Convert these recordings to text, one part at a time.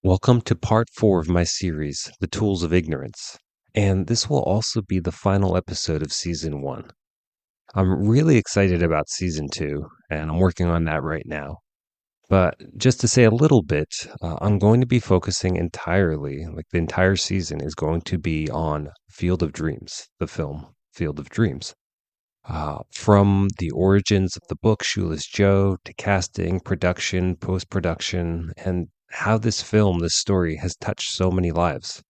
Welcome to part 4 of my series, The Tools of Ignorance. And this will also be the final episode of season 1. I'm really excited about season 2, and I'm working on that right now. But just to say a little bit, I'm going to be focusing entirely, like the entire season is going to be on Field of Dreams, the film Field of Dreams. From the origins of the book Shoeless Joe to casting, production, post production, and how this story has touched so many lives.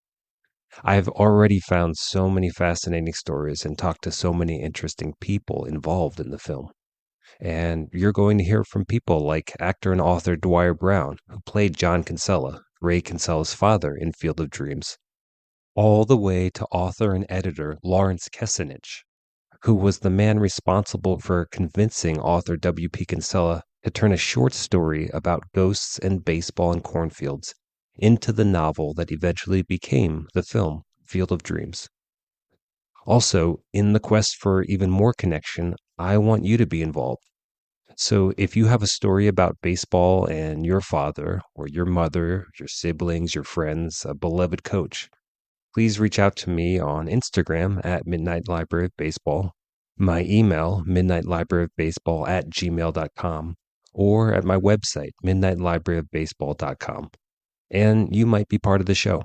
I've already found so many fascinating stories and talked to so many interesting people involved in the film. And you're going to hear from people like actor and author Dwyer Brown, who played John Kinsella, Ray Kinsella's father in Field of Dreams, all the way to author and editor Lawrence Kessenich, who was the man responsible for convincing author W.P. Kinsella to turn a short story about ghosts and baseball and cornfields into the novel that eventually became the film Field of Dreams. Also, in the quest for even more connection, I want you to be involved. So if you have a story about baseball and your father or your mother, your siblings, your friends, a beloved coach, please reach out to me on Instagram at Midnight Library of Baseball, my email, midnightlibraryofbaseball@gmail.com, or at my website, midnightlibraryofbaseball.com. And you might be part of the show.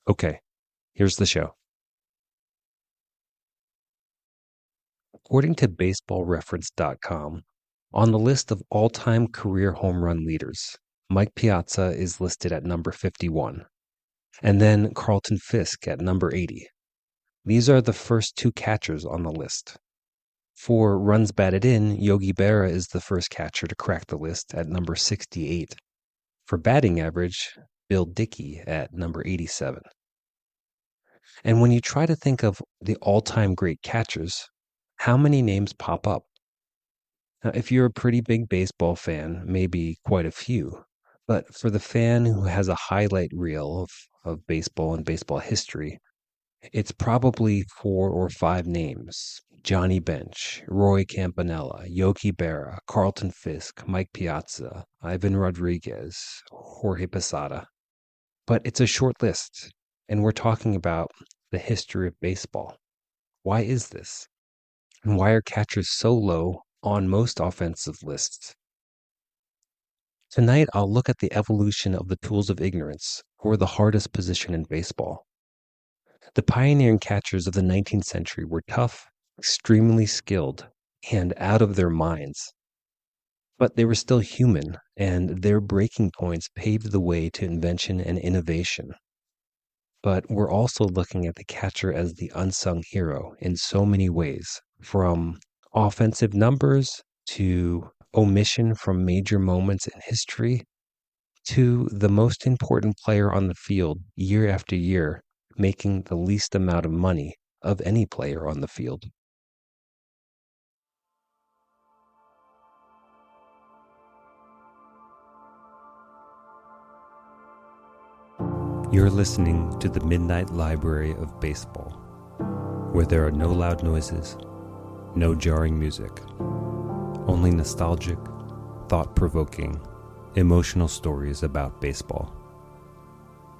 Okay, here's the show. According to baseballreference.com, on the list of all-time career home run leaders, Mike Piazza is listed at number 51, and then Carlton Fisk at number 80. These are the first two catchers on the list. For runs batted in, Yogi Berra is the first catcher to crack the list at number 68. For batting average, Bill Dickey at number 87. And when you try to think of the all-time great catchers, how many names pop up? Now, if you're a pretty big baseball fan, maybe quite a few. But for the fan who has a highlight reel of baseball and baseball history, it's probably 4 or 5 names: Johnny Bench, Roy Campanella, Yogi Berra, Carlton Fisk, Mike Piazza, Ivan Rodriguez, Jorge Posada. But it's a short list, and we're talking about the history of baseball. Why is this? And why are catchers so low on most offensive lists? Tonight, I'll look at the evolution of the tools of ignorance for the hardest position in baseball. The pioneering catchers of the 19th century were tough, extremely skilled, and out of their minds. But they were still human, and their breaking points paved the way to invention and innovation. But we're also looking at the catcher as the unsung hero in so many ways, from offensive numbers to omission from major moments in history to the most important player on the field year after year, making the least amount of money of any player on the field. You're listening to the Midnight Library of Baseball, where there are no loud noises, no jarring music, only nostalgic, thought-provoking, emotional stories about baseball.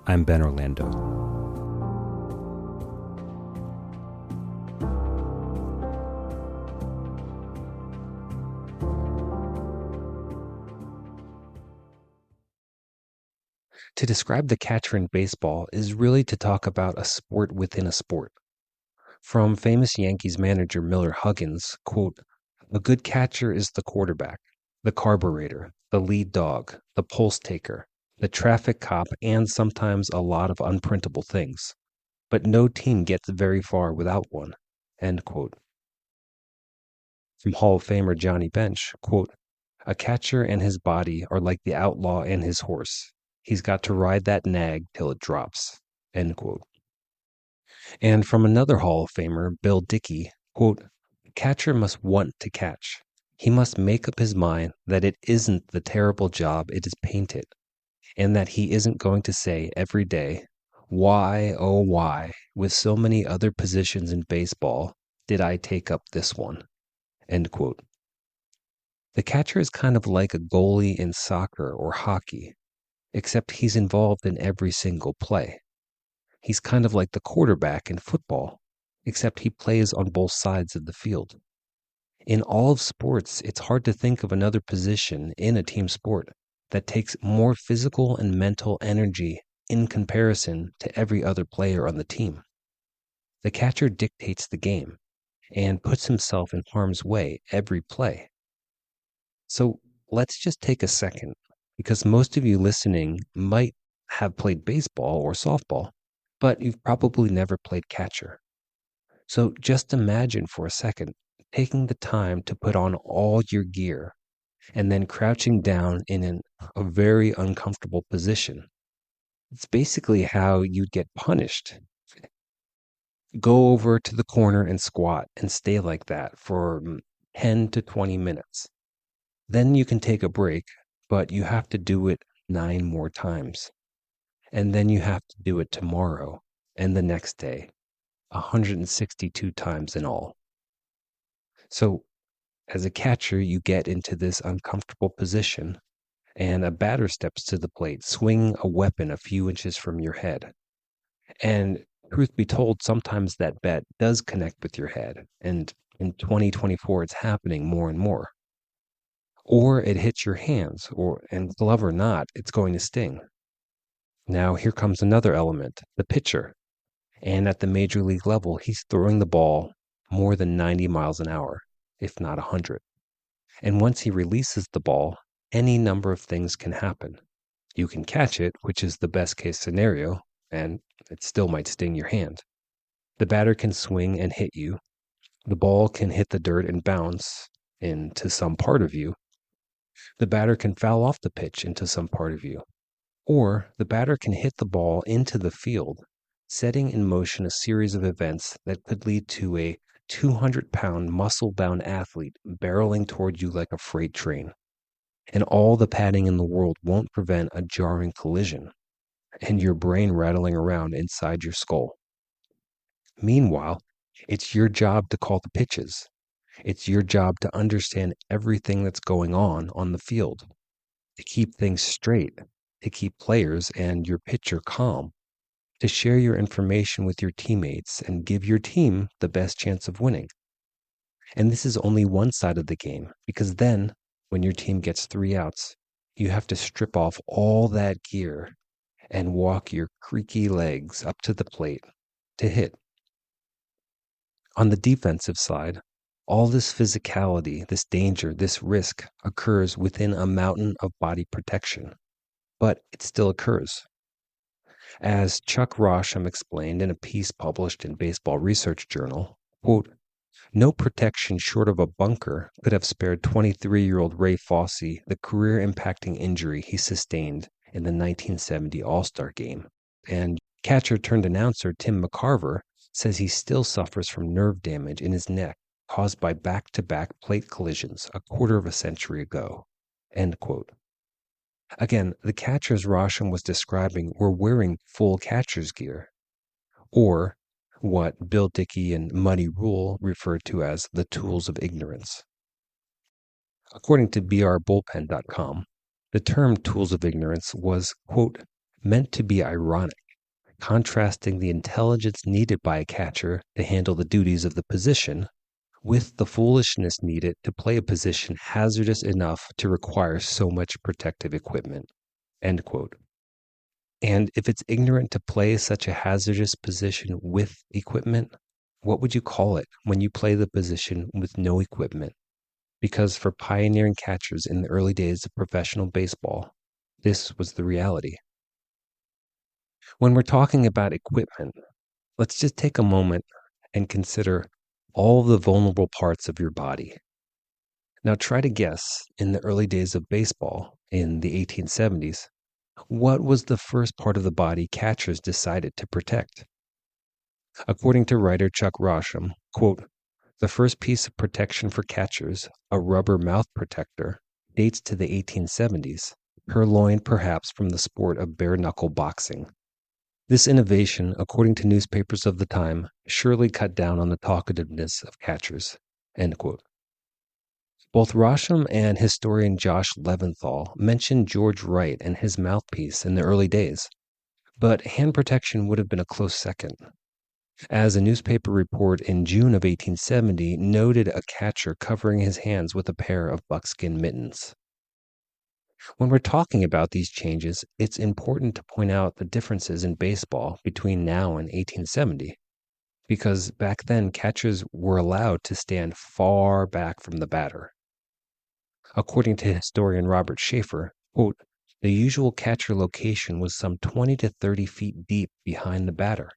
I'm Ben Orlando. To describe the catcher in baseball is really to talk about a sport within a sport. From famous Yankees manager Miller Huggins, quote, "A good catcher is the quarterback, the carburetor, the lead dog, the pulse taker, the traffic cop, and sometimes a lot of unprintable things. But no team gets very far without one." End quote. From Hall of Famer Johnny Bench, quote, "A catcher and his body are like the outlaw and his horse. He's got to ride that nag till it drops." End quote. And from another Hall of Famer, Bill Dickey, quote, "A catcher must want to catch. He must make up his mind that it isn't the terrible job it is painted, and that he isn't going to say every day, 'Why, oh why, with so many other positions in baseball, did I take up this one?'" End quote. The catcher is kind of like a goalie in soccer or hockey, except he's involved in every single play. He's kind of like the quarterback in football, except he plays on both sides of the field. In all of sports, it's hard to think of another position in a team sport that takes more physical and mental energy in comparison to every other player on the team. The catcher dictates the game and puts himself in harm's way every play. So let's just take a second, because most of you listening might have played baseball or softball, but you've probably never played catcher. So just imagine for a second taking the time to put on all your gear and then crouching down in a very uncomfortable position. It's basically how you'd get punished. Go over to the corner and squat and stay like that for 10 to 20 minutes. Then you can take a break, but you have to do it 9 more times. And then you have to do it tomorrow and the next day, 162 times in all. So, as a catcher, you get into this uncomfortable position, and a batter steps to the plate, swinging a weapon a few inches from your head. And truth be told, sometimes that bat does connect with your head. And in 2024, it's happening more and more. Or it hits your hands, and glove or not, it's going to sting. Now, here comes another element, the pitcher. And at the major league level, he's throwing the ball more than 90 miles an hour, if not 100. And once he releases the ball, any number of things can happen. You can catch it, which is the best case scenario, and it still might sting your hand. The batter can swing and hit you. The ball can hit the dirt and bounce into some part of you. The batter can foul off the pitch into some part of you. Or the batter can hit the ball into the field, setting in motion a series of events that could lead to a 200-pound muscle-bound athlete barreling toward you like a freight train. And all the padding in the world won't prevent a jarring collision and your brain rattling around inside your skull. Meanwhile, it's your job to call the pitches. It's your job to understand everything that's going on the field, to keep things straight, to keep players and your pitcher calm, to share your information with your teammates and give your team the best chance of winning. And this is only one side of the game, because then, when your team gets 3 outs, you have to strip off all that gear and walk your creaky legs up to the plate to hit. On the defensive side, all this physicality, this danger, this risk occurs within a mountain of body protection, but it still occurs. As Chuck Rosham explained in a piece published in Baseball Research Journal, quote, "No protection short of a bunker could have spared 23-year-old Ray Fosse the career-impacting injury he sustained in the 1970 All-Star Game." And catcher-turned-announcer Tim McCarver says he still suffers from nerve damage in his neck caused by back-to-back plate collisions a quarter of a century ago. End quote. Again, the catchers Rosham was describing were wearing full catcher's gear, or what Bill Dickey and Muddy Rule referred to as the tools of ignorance. According to brbullpen.com, the term tools of ignorance was, quote, meant to be ironic, contrasting the intelligence needed by a catcher to handle the duties of the position with the foolishness needed to play a position hazardous enough to require so much protective equipment. End quote. And if it's ignorant to play such a hazardous position with equipment, what would you call it when you play the position with no equipment? Because for pioneering catchers in the early days of professional baseball, this was the reality. When we're talking about equipment, let's just take a moment and consider all the vulnerable parts of your body. Now try to guess, in the early days of baseball, in the 1870s, what was the first part of the body catchers decided to protect? According to writer Chuck Rosham, quote, "The first piece of protection for catchers, a rubber mouth protector, dates to the 1870s, purloined perhaps from the sport of bare-knuckle boxing. This innovation, according to newspapers of the time, surely cut down on the talkativeness of catchers." End quote. Both Rosham and historian Josh Leventhal mentioned George Wright and his mouthpiece in the early days, but hand protection would have been a close second, as a newspaper report in June of 1870 noted a catcher covering his hands with a pair of buckskin mittens. When we're talking about these changes, it's important to point out the differences in baseball between now and 1870, because back then catchers were allowed to stand far back from the batter. According to historian Robert Schaefer, quote, the usual catcher location was some 20 to 30 feet deep behind the batter.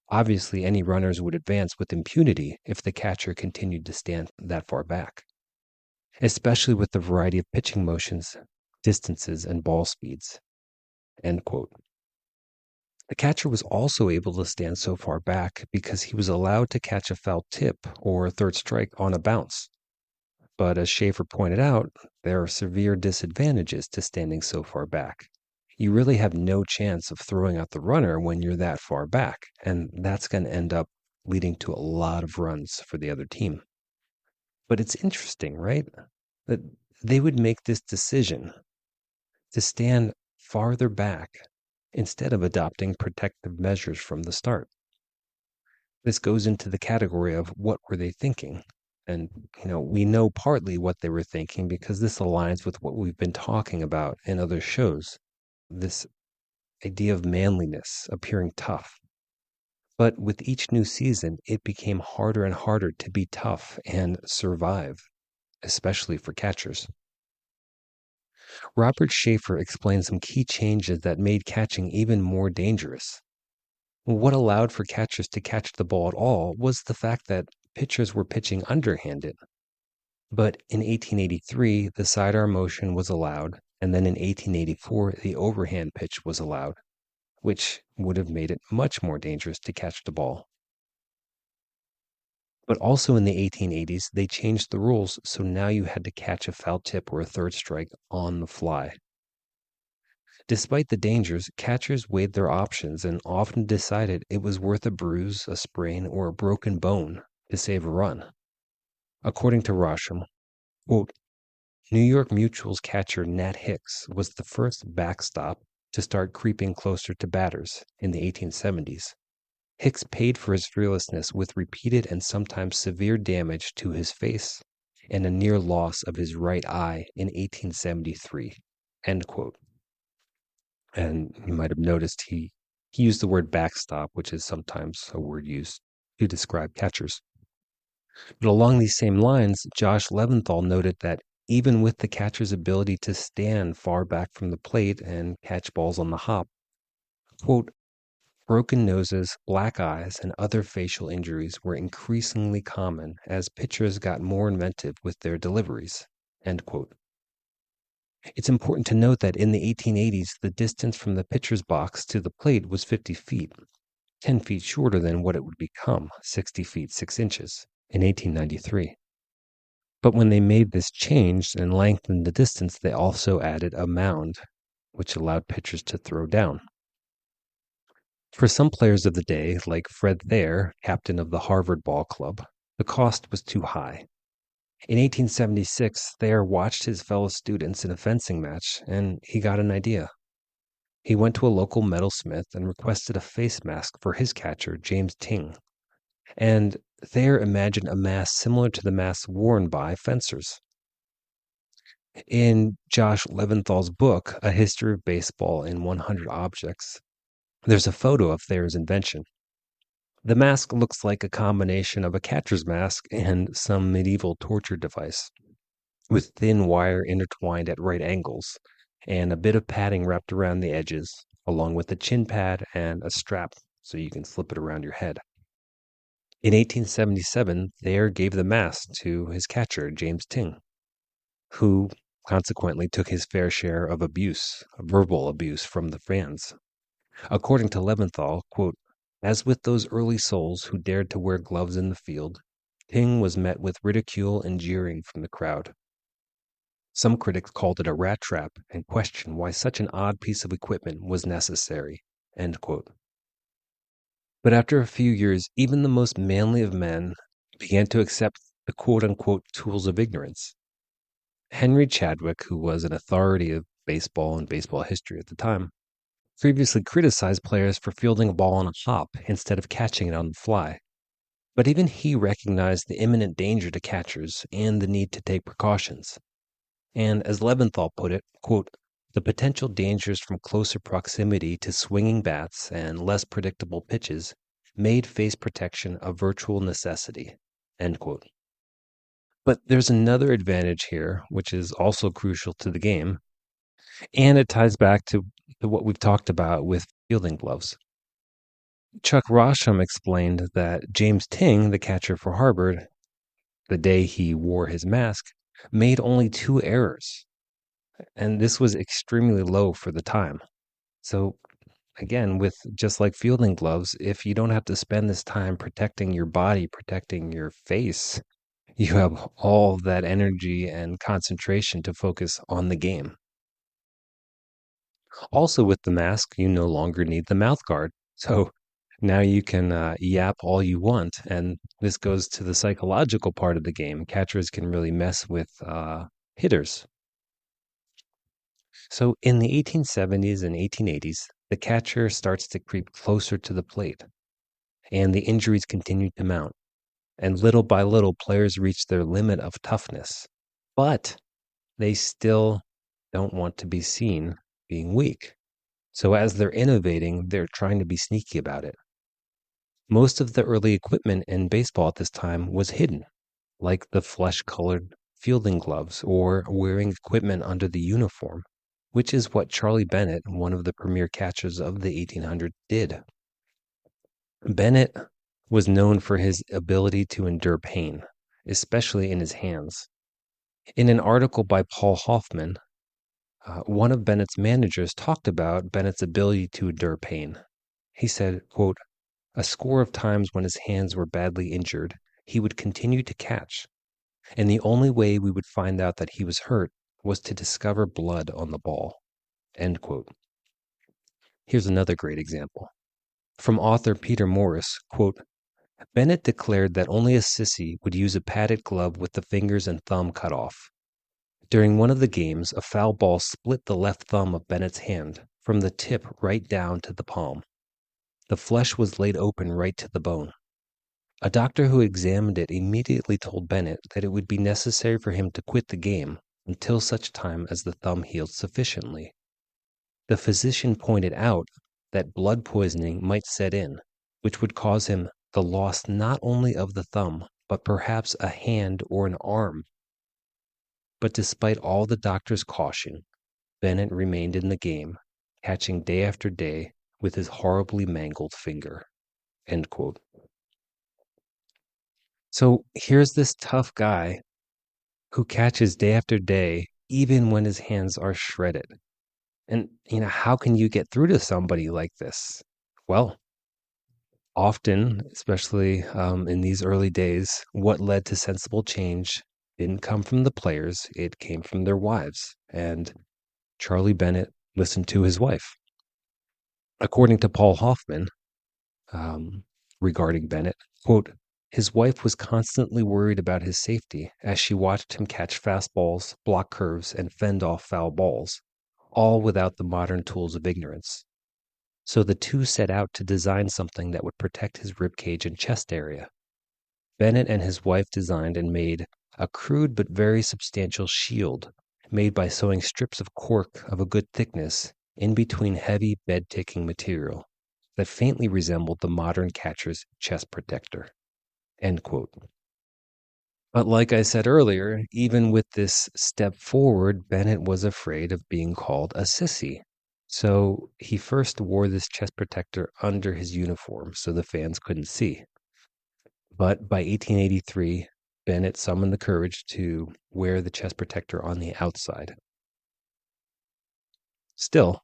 Obviously, any runners would advance with impunity if the catcher continued to stand that far back, especially with the variety of pitching motions, distances, and ball speeds. End quote. The catcher was also able to stand so far back because he was allowed to catch a foul tip or third strike on a bounce. But as Schaefer pointed out, there are severe disadvantages to standing so far back. You really have no chance of throwing out the runner when you're that far back, and that's going to end up leading to a lot of runs for the other team. But it's interesting, right? That they would make this decision to stand farther back instead of adopting protective measures from the start. This goes into the category of what were they thinking? And, we know partly what they were thinking because this aligns with what we've been talking about in other shows. This idea of manliness, appearing tough. But with each new season, it became harder and harder to be tough and survive, especially for catchers. Robert Schaefer explains some key changes that made catching even more dangerous. What allowed for catchers to catch the ball at all was the fact that pitchers were pitching underhanded. But in 1883, the sidearm motion was allowed, and then in 1884, the overhand pitch was allowed, which would have made it much more dangerous to catch the ball. But also in the 1880s, they changed the rules, so now you had to catch a foul tip or a third strike on the fly. Despite the dangers, catchers weighed their options and often decided it was worth a bruise, a sprain, or a broken bone to save a run. According to Rosham, quote, New York Mutual's catcher Nat Hicks was the first backstop to start creeping closer to batters in the 1870s. Hicks paid for his fearlessness with repeated and sometimes severe damage to his face and a near loss of his right eye in 1873. End quote. And you might have noticed he used the word backstop, which is sometimes a word used to describe catchers. But along these same lines, Josh Leventhal noted that even with the catcher's ability to stand far back from the plate and catch balls on the hop, quote, broken noses, black eyes, and other facial injuries were increasingly common as pitchers got more inventive with their deliveries, end quote. It's important to note that in the 1880s, the distance from the pitcher's box to the plate was 50 feet, 10 feet shorter than what it would become, 60 feet 6 inches, in 1893. But when they made this change and lengthened the distance, they also added a mound, which allowed pitchers to throw down. For some players of the day, like Fred Thayer, captain of the Harvard Ball Club, the cost was too high. In 1876, Thayer watched his fellow students in a fencing match, and he got an idea. He went to a local metalsmith and requested a face mask for his catcher, James Ting. And Thayer imagined a mask similar to the masks worn by fencers. In Josh Leventhal's book, A History of Baseball in 100 Objects, there's a photo of Thayer's invention. The mask looks like a combination of a catcher's mask and some medieval torture device, with thin wire intertwined at right angles, and a bit of padding wrapped around the edges, along with a chin pad and a strap so you can slip it around your head. In 1877, Thayer gave the mask to his catcher, James Ting, who consequently took his fair share of abuse, verbal abuse from the fans. According to Leventhal, quote, as with those early souls who dared to wear gloves in the field, Ting was met with ridicule and jeering from the crowd. Some critics called it a rat trap and questioned why such an odd piece of equipment was necessary. End quote. But after a few years, even the most manly of men began to accept the quote-unquote tools of ignorance, Henry Chadwick, who was an authority of baseball and baseball history at the time, previously criticized players for fielding a ball on a hop instead of catching it on the fly. But even he recognized the imminent danger to catchers and the need to take precautions. And as Leventhal put it, quote, the potential dangers from closer proximity to swinging bats and less predictable pitches made face protection a virtual necessity, end quote. But there's another advantage here, which is also crucial to the game, and it ties back to what we've talked about with fielding gloves. Chuck Rosham explained that James Ting, the catcher for Harvard, the day he wore his mask, made only 2 errors. And this was extremely low for the time. So, again, with just like fielding gloves, if you don't have to spend this time protecting your body, protecting your face, you have all that energy and concentration to focus on the game. Also, with the mask, you no longer need the mouth guard. So now you can yap all you want. And this goes to the psychological part of the game. Catchers can really mess with hitters. So in the 1870s and 1880s, the catcher starts to creep closer to the plate, and the injuries continue to mount. And little by little, players reach their limit of toughness. But they still don't want to be seen being weak. So as they're innovating, they're trying to be sneaky about it. Most of the early equipment in baseball at this time was hidden, like the flesh-colored fielding gloves or wearing equipment under the uniform, which is what Charlie Bennett, one of the premier catchers of the 1800s, did. Bennett was known for his ability to endure pain, especially in his hands. In an article by Paul Hoffman, one of Bennett's managers talked about Bennett's ability to endure pain. He said, quote, a score of times when his hands were badly injured, he would continue to catch, and the only way we would find out that he was hurt was to discover blood on the ball. End quote. Here's another great example. From author Peter Morris, quote, Bennett declared that only a sissy would use a padded glove with the fingers and thumb cut off. During one of the games, a foul ball split the left thumb of Bennett's hand from the tip right down to the palm. The flesh was laid open right to the bone. A doctor who examined it immediately told Bennett that it would be necessary for him to quit the game until such time as the thumb healed sufficiently. The physician pointed out that blood poisoning might set in, which would cause him the loss not only of the thumb, but perhaps a hand or an arm. But despite all the doctor's caution, Bennett remained in the game, catching day after day with his horribly mangled finger. End quote. So here's this tough guy who catches day after day, even when his hands are shredded. And, how can you get through to somebody like this? Well, often, especially in these early days, what led to sensible change didn't come from the players, it came from their wives. And Charlie Bennett listened to his wife. According to Paul Hoffman, regarding Bennett, quote, his wife was constantly worried about his safety as she watched him catch fastballs, block curves, and fend off foul balls, all without the modern tools of ignorance. So the two set out to design something that would protect his ribcage and chest area. Bennett and his wife designed and made a crude but very substantial shield made by sewing strips of cork of a good thickness in between heavy bed-ticking material that faintly resembled the modern catcher's chest protector. End quote. But like I said earlier, even with this step forward, Bennett was afraid of being called a sissy. So he first wore this chest protector under his uniform so the fans couldn't see. But by 1883, Bennett summoned the courage to wear the chest protector on the outside. Still,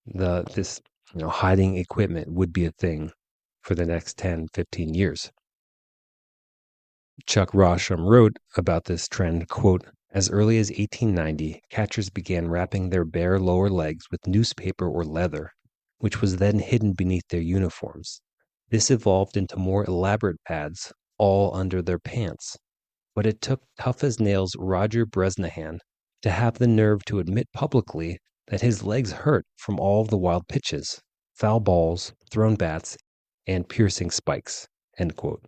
this hiding equipment would be a thing for the next 10, 15 years. Chuck Rosham wrote about this trend, quote, as early as 1890, catchers began wrapping their bare lower legs with newspaper or leather, which was then hidden beneath their uniforms. This evolved into more elaborate pads, all under their pants. But it took tough as nails Roger Bresnahan to have the nerve to admit publicly that his legs hurt from all of the wild pitches, foul balls, thrown bats, and piercing spikes. End quote.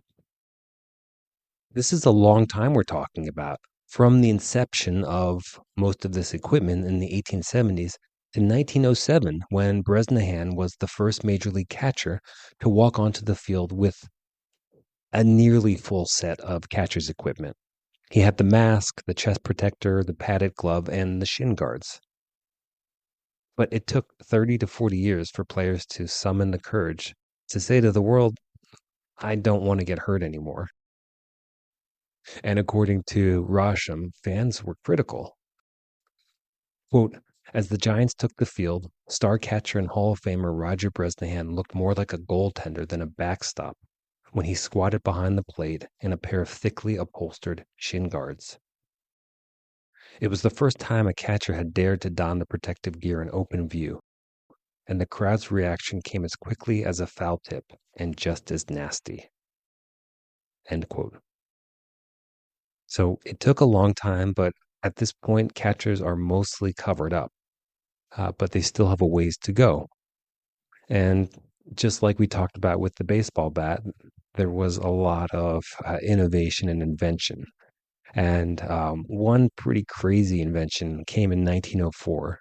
This is a long time we're talking about, from the inception of most of this equipment in the 1870s to 1907, when Bresnahan was the first major league catcher to walk onto the field with a nearly full set of catcher's equipment. He had the mask, the chest protector, the padded glove, and the shin guards. But it took 30 to 40 years for players to summon the courage to say to the world, I don't want to get hurt anymore. And according to Rosham, fans were critical. Quote, as the Giants took the field, star catcher and Hall of Famer Roger Bresnahan looked more like a goaltender than a backstop when he squatted behind the plate in a pair of thickly upholstered shin guards. It was the first time a catcher had dared to don the protective gear in open view, and the crowd's reaction came as quickly as a foul tip and just as nasty. End quote. So it took a long time, but at this point, catchers are mostly covered up, but they still have a ways to go. And just like we talked about with the baseball bat, there was a lot of innovation and invention. And one pretty crazy invention came in 1904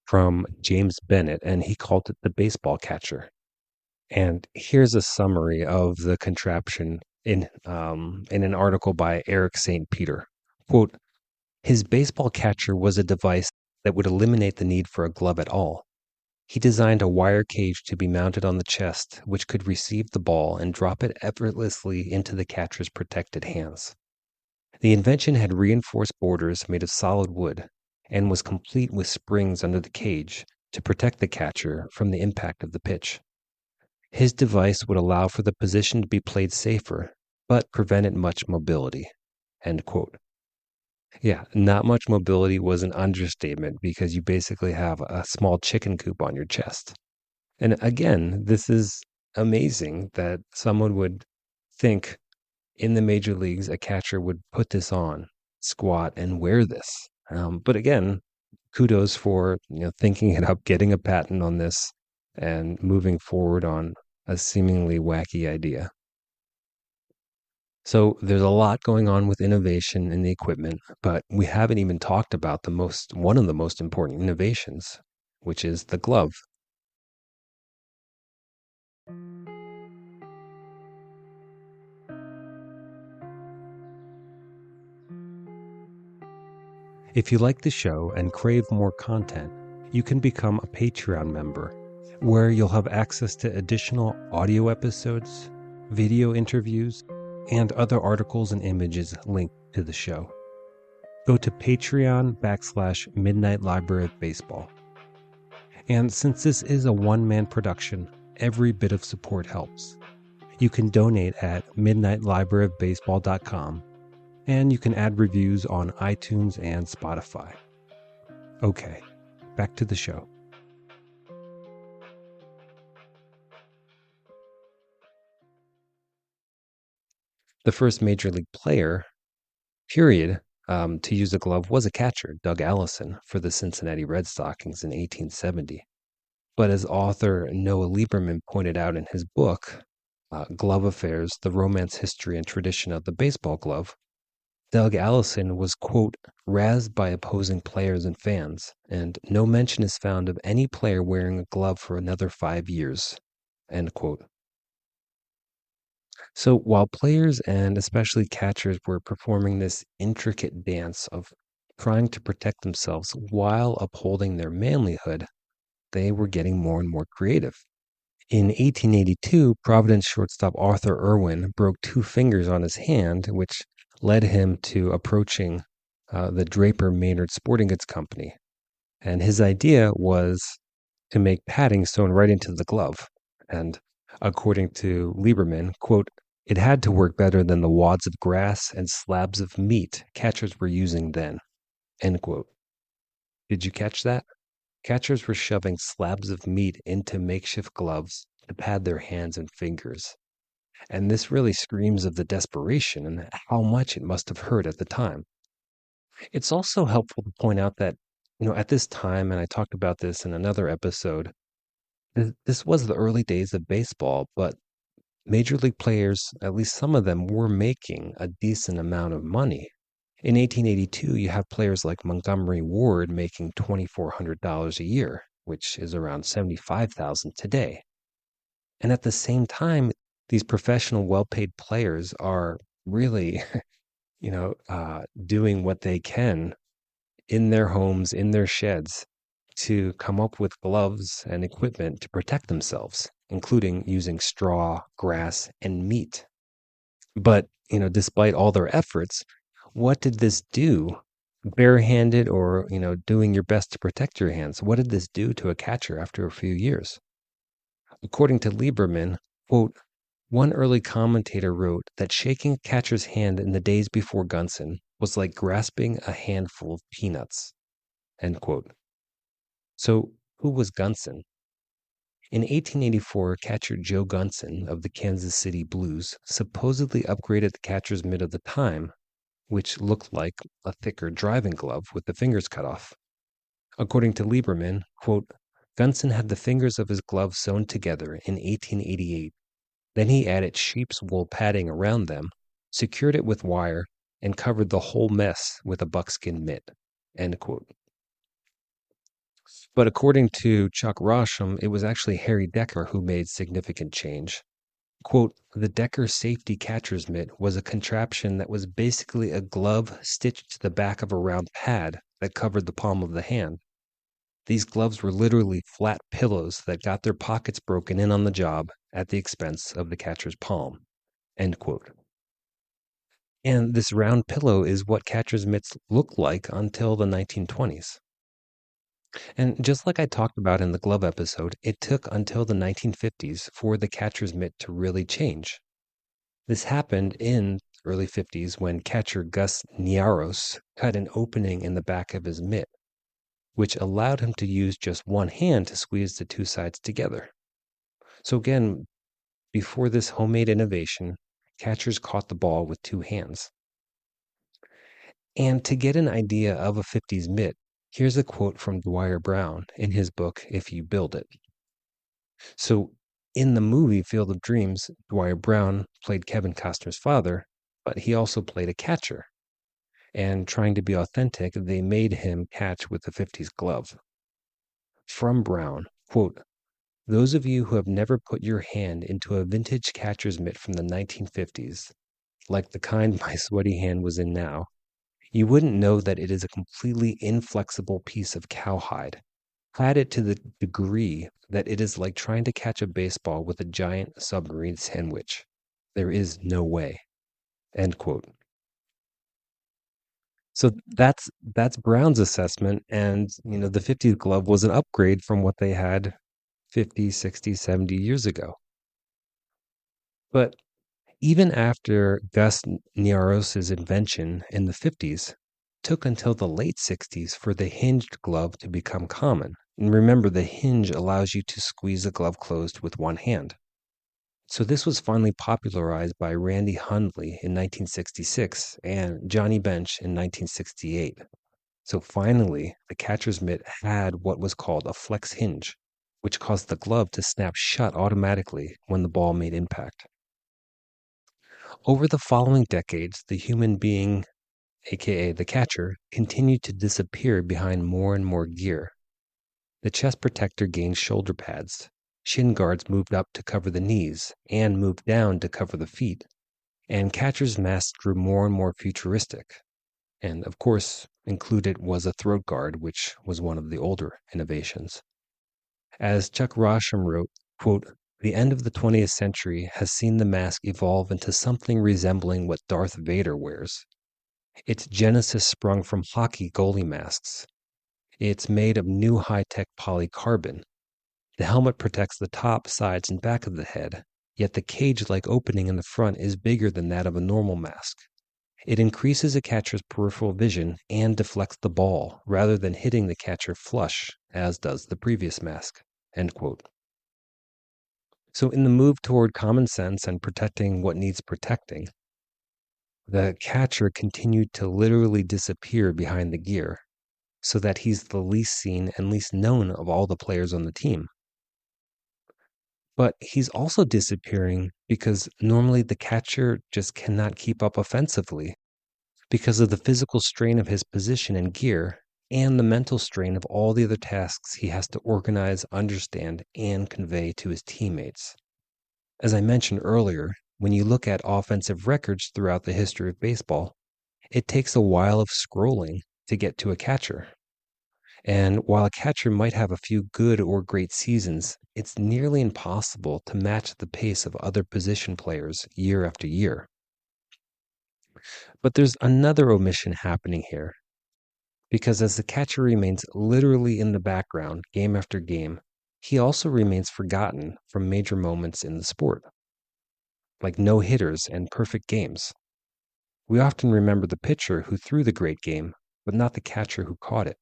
from James Bennett, and he called it the baseball catcher. And here's a summary of the contraption in an article by Eric St. Peter. Quote, his baseball catcher was a device that would eliminate the need for a glove at all. He designed a wire cage to be mounted on the chest, which could receive the ball and drop it effortlessly into the catcher's protected hands. The invention had reinforced borders made of solid wood and was complete with springs under the cage to protect the catcher from the impact of the pitch. His device would allow for the position to be played safer, but prevented much mobility. End quote. Yeah, not much mobility was an understatement because you basically have a small chicken coop on your chest. And again, this is amazing that someone would think in the major leagues a catcher would put this on, squat, and wear this. But again, kudos for thinking it up, getting a patent on this, and moving forward on a seemingly wacky idea. So there's a lot going on with innovation in the equipment, but we haven't even talked about one of the most important innovations, which is the glove. If you like the show and crave more content, you can become a Patreon member, where you'll have access to additional audio episodes, video interviews, and other articles and images linked to the show. Go to Patreon/Midnight Library of Baseball. And since this is a one-man production, every bit of support helps. You can donate at midnightlibraryofbaseball.com, and you can add reviews on iTunes and Spotify. Okay, back to the show. The first major league player, period, to use a glove was a catcher, Doug Allison, for the Cincinnati Red Sox in 1870. But as author Noah Lieberman pointed out in his book, Glove Affairs, The Romance, History, and Tradition of the Baseball Glove, Doug Allison was, quote, razzed by opposing players and fans, and no mention is found of any player wearing a glove for another 5 years, end quote. So while players and especially catchers were performing this intricate dance of trying to protect themselves while upholding their manlyhood, they were getting more and more creative. In 1882, Providence shortstop Arthur Irwin broke 2 fingers on his hand, which led him to approaching the Draper Maynard Sporting Goods Company. And his idea was to make padding sewn right into the glove. And according to Lieberman, quote, it had to work better than the wads of grass and slabs of meat catchers were using then, end quote. Did you catch that? Catchers were shoving slabs of meat into makeshift gloves to pad their hands and fingers. And this really screams of the desperation and how much it must have hurt at the time. It's also helpful to point out that, at this time, and I talked about this in another episode, this was the early days of baseball, but major league players, at least some of them, were making a decent amount of money. In 1882, you have players like Montgomery Ward making $2,400 a year, which is around 75,000 today. And at the same time, these professional, well-paid players are really, doing what they can in their homes, in their sheds, to come up with gloves and equipment to protect themselves, including using straw, grass, and meat. But, despite all their efforts, what did this do? Barehanded or, doing your best to protect your hands, what did this do to a catcher after a few years? According to Lieberman, quote, one early commentator wrote that shaking a catcher's hand in the days before Gunson was like grasping a handful of peanuts, end quote. So, who was Gunson? In 1884, catcher Joe Gunson of the Kansas City Blues supposedly upgraded the catcher's mitt of the time, which looked like a thicker driving glove with the fingers cut off. According to Lieberman, quote, Gunson had the fingers of his glove sewn together in 1888. Then he added sheep's wool padding around them, secured it with wire, and covered the whole mess with a buckskin mitt, end quote. But according to Chuck Rosham, it was actually Harry Decker who made significant change. Quote, the Decker safety catcher's mitt was a contraption that was basically a glove stitched to the back of a round pad that covered the palm of the hand. These gloves were literally flat pillows that got their pockets broken in on the job at the expense of the catcher's palm, end quote. And this round pillow is what catcher's mitts looked like until the 1920s. And just like I talked about in the glove episode, it took until the 1950s for the catcher's mitt to really change. This happened in early 50s when catcher Gus Niaros cut an opening in the back of his mitt, which allowed him to use just one hand to squeeze the two sides together. So again, before this homemade innovation, catchers caught the ball with two hands. And to get an idea of a 50s mitt, here's a quote from Dwyer Brown in his book, If You Build It. So, in the movie Field of Dreams, Dwyer Brown played Kevin Costner's father, but he also played a catcher. And trying to be authentic, they made him catch with a 50s glove. From Brown, quote, those of you who have never put your hand into a vintage catcher's mitt from the 1950s, like the kind my sweaty hand was in now, you wouldn't know that it is a completely inflexible piece of cowhide, padded to the degree that it is like trying to catch a baseball with a giant submarine sandwich. There is no way. End quote. So that's Brown's assessment, and the 50s glove was an upgrade from what they had 50, 60, 70 years ago. But even after Gus Niaros's invention in the 50s, it took until the late 60s for the hinged glove to become common. And remember, the hinge allows you to squeeze the glove closed with one hand. So this was finally popularized by Randy Hundley in 1966 and Johnny Bench in 1968. So finally, the catcher's mitt had what was called a flex hinge, which caused the glove to snap shut automatically when the ball made impact. Over the following decades, the human being, aka the catcher, continued to disappear behind more and more gear. The chest protector gained shoulder pads. Shin guards moved up to cover the knees and moved down to cover the feet. And catcher's masks grew more and more futuristic. And of course, included was a throat guard, which was one of the older innovations. As Chuck Rosham wrote, quote, the end of the 20th century has seen the mask evolve into something resembling what Darth Vader wears. Its genesis sprung from hockey goalie masks. It's made of new high-tech polycarbon. The helmet protects the top, sides, and back of the head, yet the cage-like opening in the front is bigger than that of a normal mask. It increases a catcher's peripheral vision and deflects the ball rather than hitting the catcher flush, as does the previous mask. End quote. So in the move toward common sense and protecting what needs protecting, The catcher continued to literally disappear behind the gear, so that he's the least seen and least known of all the players on the team. But he's also disappearing because normally the catcher just cannot keep up offensively because of the physical strain of his position and gear and the mental strain of all the other tasks he has to organize, understand, and convey to his teammates. As I mentioned earlier, when you look at offensive records throughout the history of baseball, it takes a while of scrolling to get to a catcher. And while a catcher might have a few good or great seasons, it's nearly impossible to match the pace of other position players year after year. But there's another omission happening here, because as the catcher remains literally in the background game after game, he also remains forgotten from major moments in the sport, like no hitters and perfect games. We often remember the pitcher who threw the great game, but not the catcher who caught it,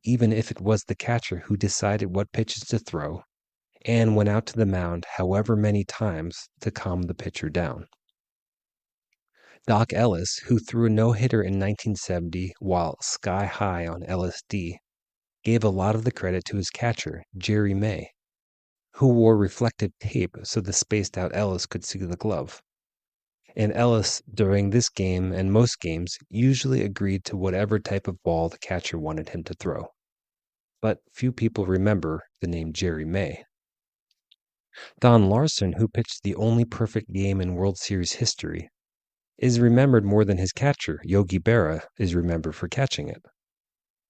even if it was the catcher who decided what pitches to throw and went out to the mound however many times to calm the pitcher down. Doc Ellis, who threw a no-hitter in 1970 while sky high on LSD, gave a lot of the credit to his catcher, Jerry May, who wore reflective tape so the spaced-out Ellis could see the glove. And Ellis, during this game and most games, usually agreed to whatever type of ball the catcher wanted him to throw. But few people remember the name Jerry May. Don Larson, who pitched the only perfect game in World Series history, is remembered more than his catcher, Yogi Berra, is remembered for catching it.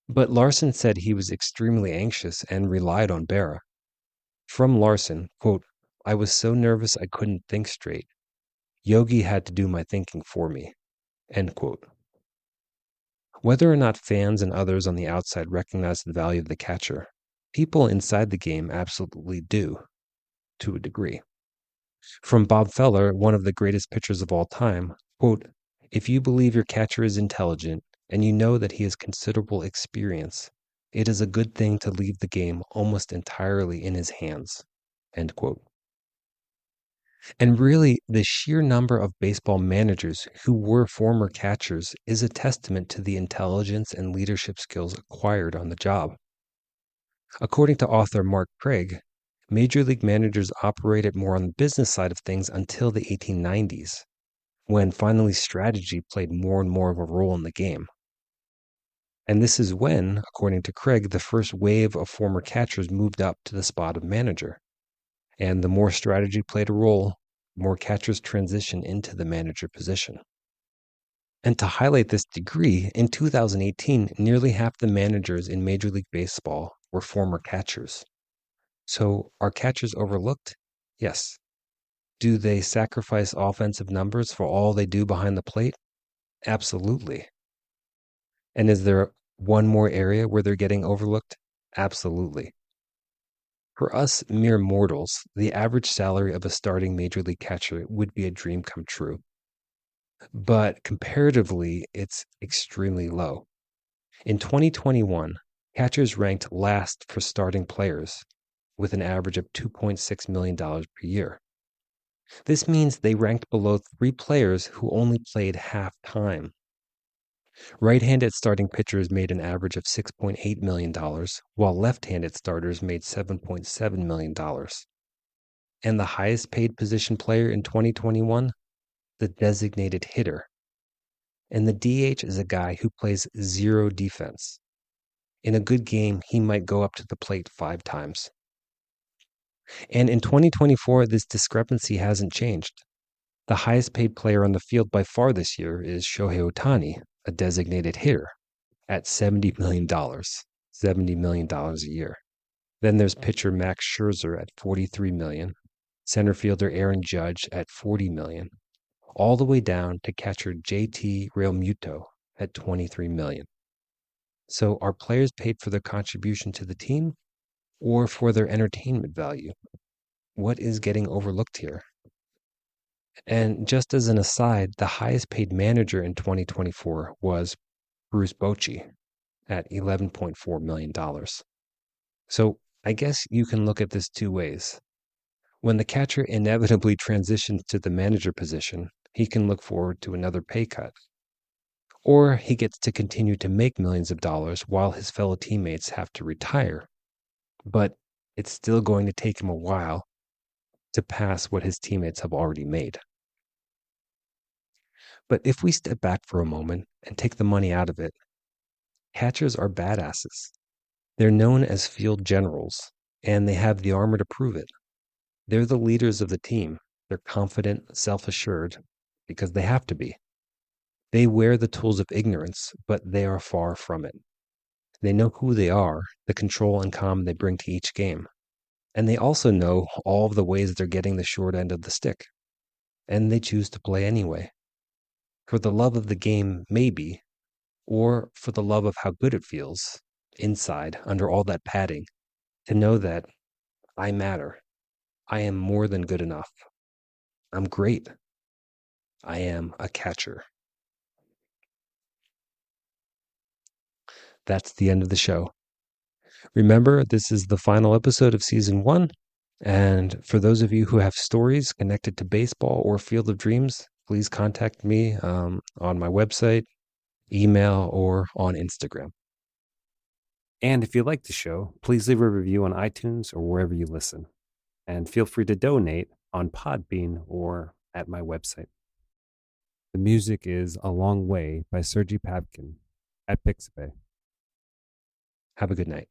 But Larson said he was extremely anxious and relied on Berra. From Larson, quote, "I was so nervous I couldn't think straight. Yogi had to do my thinking for me." End quote. Whether or not fans and others on the outside recognize the value of the catcher, people inside the game absolutely do, to a degree. From Bob Feller, one of the greatest pitchers of all time, quote, "If you believe your catcher is intelligent and you know that he has considerable experience, it is a good thing to leave the game almost entirely in his hands." End quote. And really, the sheer number of baseball managers who were former catchers is a testament to the intelligence and leadership skills acquired on the job. According to author Mark Craig, major league managers operated more on the business side of things until the 1890s, when finally strategy played more and more of a role in the game. And this is when, according to Craig, the first wave of former catchers moved up to the spot of manager. And the more strategy played a role, the more catchers transitioned into the manager position. And to highlight this degree, in 2018, nearly half the managers in Major League Baseball were former catchers. So are catchers overlooked? Yes. Do they sacrifice offensive numbers for all they do behind the plate? Absolutely. And is there one more area where they're getting overlooked? Absolutely. For us mere mortals, the average salary of a starting major league catcher would be a dream come true. But comparatively, it's extremely low. In 2021, catchers ranked last for starting players with an average of $2.6 million per year. This means they ranked below 3 players who only played half time. Right-handed starting pitchers made an average of $6.8 million, while left-handed starters made $7.7 million. And the highest paid position player in 2021? The designated hitter. And the DH is a guy who plays zero defense. In a good game, he might go up to the plate 5 times. And in 2024, this discrepancy hasn't changed. The highest paid player on the field by far this year is Shohei Ohtani, a designated hitter, at $70 million. $70 million a year. Then there's pitcher Max Scherzer at $43 million, center fielder Aaron Judge at $40 million, all the way down to catcher JT Realmuto at $23 million. So are players paid for their contribution to the team or for their entertainment value? What is getting overlooked here? And just as an aside, the highest paid manager in 2024 was Bruce Bochy at $11.4 million. So I guess you can look at this two ways. When the catcher inevitably transitions to the manager position, he can look forward to another pay cut. Or he gets to continue to make millions of dollars while his fellow teammates have to retire. But it's still going to take him a while to pass what his teammates have already made. But if we step back for a moment and take the money out of it, catchers are badasses. They're known as field generals, and they have the armor to prove it. They're the leaders of the team. They're confident, self assured, because they have to be. They wear the tools of ignorance, but they are far from it. They know who they are, the control and calm they bring to each game. And they also know all of the ways they're getting the short end of the stick. And they choose to play anyway. For the love of the game, maybe, or for the love of how good it feels inside under all that padding to know that I matter. I am more than good enough. I'm great. I am a catcher. That's the end of the show. Remember, this is the final episode of season 1. And for those of you who have stories connected to baseball or Field of Dreams, please contact me on my website, email, or on Instagram. And if you like the show, please leave a review on iTunes or wherever you listen. And feel free to donate on Podbean or at my website. The music is A Long Way by Sergei Pavkin at Pixabay. Have a good night.